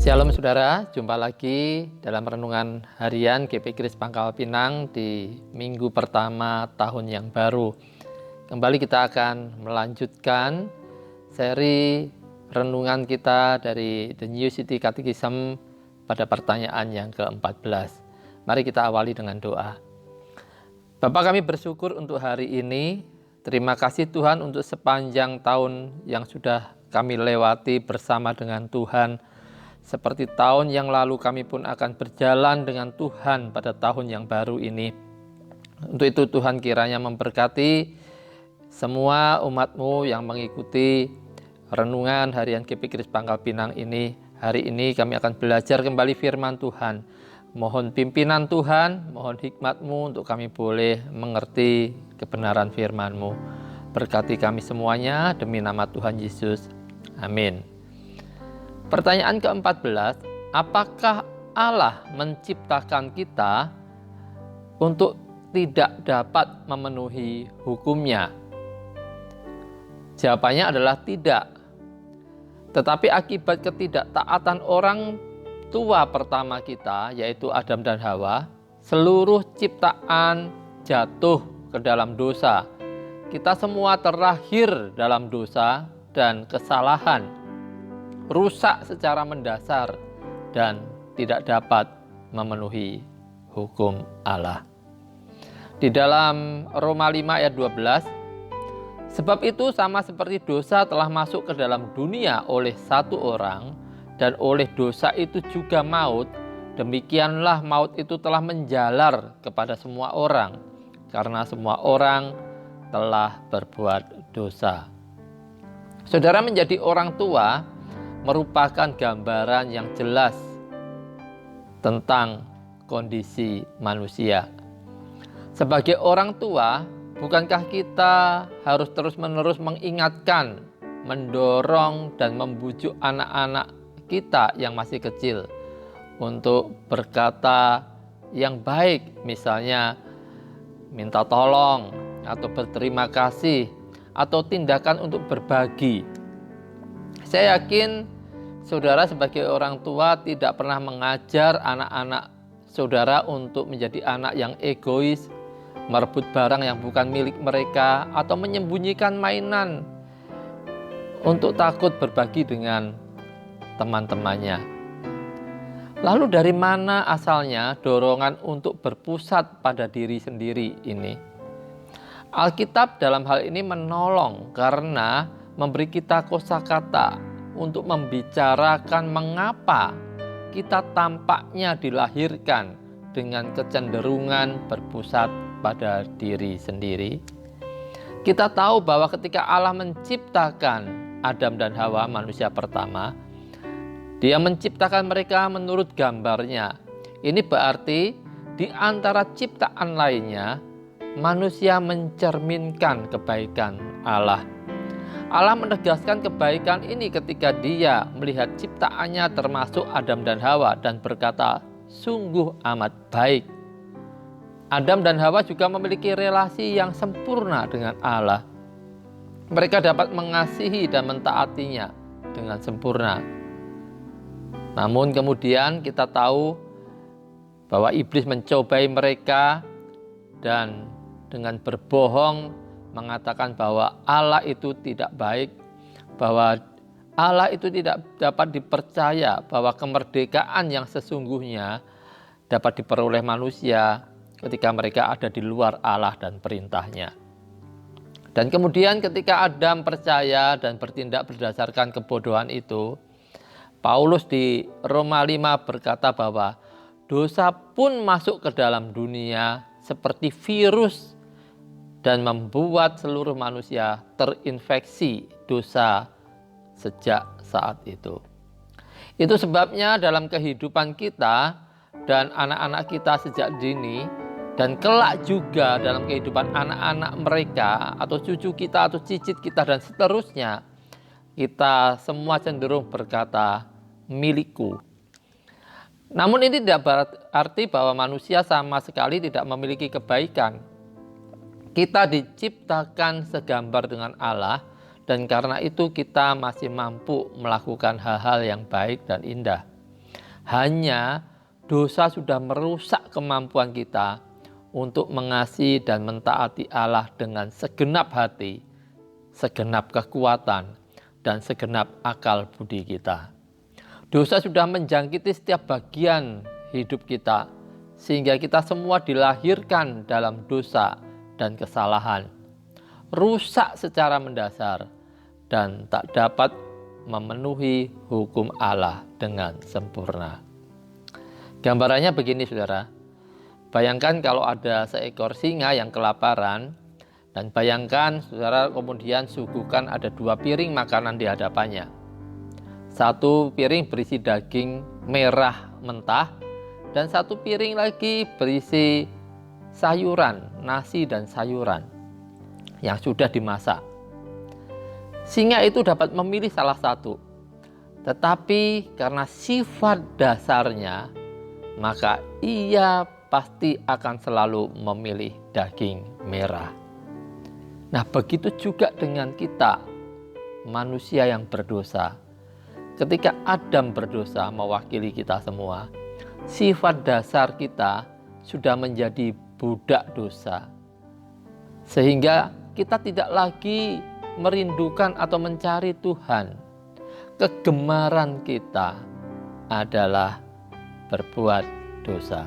Shalom saudara, jumpa lagi dalam renungan harian GP Kris Pangkal Pinang di minggu pertama tahun yang baru. Kembali kita akan melanjutkan seri renungan kita dari The New City Catechism pada pertanyaan yang ke-14. Mari kita awali dengan doa. Bapa, kami bersyukur untuk hari ini. Terima kasih Tuhan untuk sepanjang tahun yang sudah kami lewati bersama dengan Tuhan. Seperti tahun yang lalu kami pun akan berjalan dengan Tuhan pada tahun yang baru ini. Untuk itu Tuhan kiranya memberkati semua umat-Mu yang mengikuti renungan harian GP Kris Pangkal Pinang ini. Hari ini kami akan belajar kembali firman Tuhan. Mohon pimpinan Tuhan, mohon hikmat-Mu untuk kami boleh mengerti kebenaran firman-Mu. Berkati kami semuanya demi nama Tuhan Yesus. Amin. Pertanyaan ke-14, apakah Allah menciptakan kita untuk tidak dapat memenuhi hukum-Nya? Jawabannya adalah tidak. Tetapi akibat ketidaktaatan orang tua pertama kita, yaitu Adam dan Hawa, seluruh ciptaan jatuh ke dalam dosa. Kita semua terlahir dalam dosa dan kesalahan, rusak secara mendasar dan tidak dapat memenuhi hukum Allah. Di dalam Roma 5 ayat 12, sebab itu sama seperti dosa telah masuk ke dalam dunia oleh satu orang dan oleh dosa itu juga maut, demikianlah maut itu telah menjalar kepada semua orang karena semua orang telah berbuat dosa. Saudara, menjadi orang tua merupakan gambaran yang jelas tentang kondisi manusia. Sebagai orang tua, bukankah kita harus terus-menerus mengingatkan, mendorong, dan membujuk anak-anak kita yang masih kecil untuk berkata yang baik, misalnya minta tolong, atau berterima kasih, atau tindakan untuk berbagi. Saya yakin saudara sebagai orang tua tidak pernah mengajar anak-anak saudara untuk menjadi anak yang egois, merebut barang yang bukan milik mereka, atau menyembunyikan mainan untuk takut berbagi dengan teman-temannya. Lalu dari mana asalnya dorongan untuk berpusat pada diri sendiri ini? Alkitab dalam hal ini menolong karena memberi kita kosakata untuk membicarakan mengapa kita tampaknya dilahirkan dengan kecenderungan berpusat pada diri sendiri. Kita tahu bahwa ketika Allah menciptakan Adam dan Hawa, manusia pertama, Dia menciptakan mereka menurut gambarnya. Ini berarti di antara ciptaan lainnya, manusia mencerminkan kebaikan Allah. Allah menegaskan kebaikan ini ketika Dia melihat ciptaannya termasuk Adam dan Hawa dan berkata, sungguh amat baik. Adam dan Hawa juga memiliki relasi yang sempurna dengan Allah. Mereka dapat mengasihi dan mentaatinya dengan sempurna. Namun kemudian kita tahu bahwa iblis mencobai mereka dan dengan berbohong mengatakan bahwa Allah itu tidak baik, bahwa Allah itu tidak dapat dipercaya, bahwa kemerdekaan yang sesungguhnya dapat diperoleh manusia ketika mereka ada di luar Allah dan perintahnya. Dan kemudian ketika Adam percaya dan bertindak berdasarkan kebodohan itu, Paulus di Roma 5 berkata bahwa dosa pun masuk ke dalam dunia seperti virus dan membuat seluruh manusia terinfeksi dosa sejak saat itu. Itu sebabnya dalam kehidupan kita dan anak-anak kita sejak dini, dan kelak juga dalam kehidupan anak-anak mereka atau cucu kita atau cicit kita dan seterusnya, kita semua cenderung berkata milikku. Namun ini tidak berarti bahwa manusia sama sekali tidak memiliki kebaikan. Kita diciptakan segambar dengan Allah dan karena itu kita masih mampu melakukan hal-hal yang baik dan indah. Hanya dosa sudah merusak kemampuan kita untuk mengasihi dan mentaati Allah dengan segenap hati, segenap kekuatan, dan segenap akal budi kita. Dosa sudah menjangkiti setiap bagian hidup kita, sehingga kita semua dilahirkan dalam dosa dan kesalahan, rusak secara mendasar, dan tak dapat memenuhi hukum Allah dengan sempurna. Gambarannya begini, saudara. Bayangkan kalau ada seekor singa yang kelaparan, dan bayangkan saudara kemudian suguhkan ada 2 piring makanan di hadapannya. 1 piring berisi daging merah mentah, dan 1 piring lagi berisi sayuran, nasi dan sayuran yang sudah dimasak. Singa itu dapat memilih salah satu, tetapi karena sifat dasarnya, maka ia pasti akan selalu memilih daging merah. Nah, begitu juga dengan kita, manusia yang berdosa. Ketika Adam berdosa mewakili kita semua, sifat dasar kita sudah menjadi budak dosa. Sehingga kita tidak lagi merindukan atau mencari Tuhan. Kegemaran kita adalah berbuat dosa.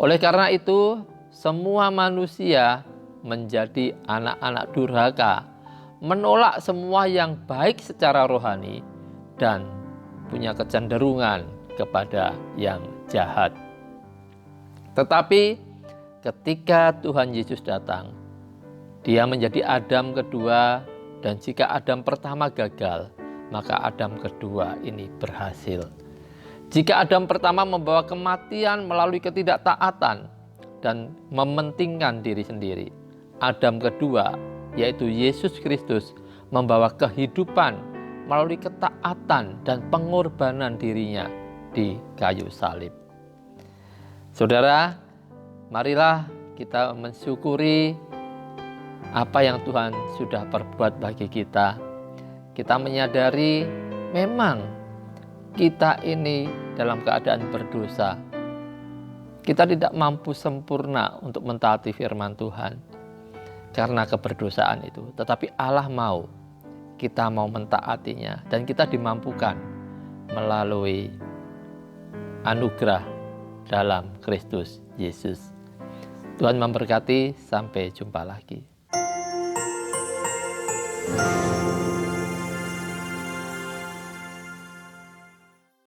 Oleh karena itu, semua manusia menjadi anak-anak durhaka, menolak semua yang baik secara rohani, dan punya kecenderungan kepada yang jahat. Tetapi ketika Tuhan Yesus datang, Dia menjadi Adam kedua, dan jika Adam pertama gagal, maka Adam kedua ini berhasil. Jika Adam pertama membawa kematian melalui ketidaktaatan dan mementingkan diri sendiri, Adam kedua, yaitu Yesus Kristus, membawa kehidupan melalui ketaatan dan pengorbanan dirinya di kayu salib. Saudara, marilah kita mensyukuri apa yang Tuhan sudah perbuat bagi kita. Kita menyadari memang kita ini dalam keadaan berdosa. Kita tidak mampu sempurna untuk mentaati firman Tuhan karena keberdosaan itu. Tetapi Allah mau kita mau mentaatinya, dan kita dimampukan melalui anugerah dalam Kristus Yesus. Tuhan memberkati, sampai jumpa lagi.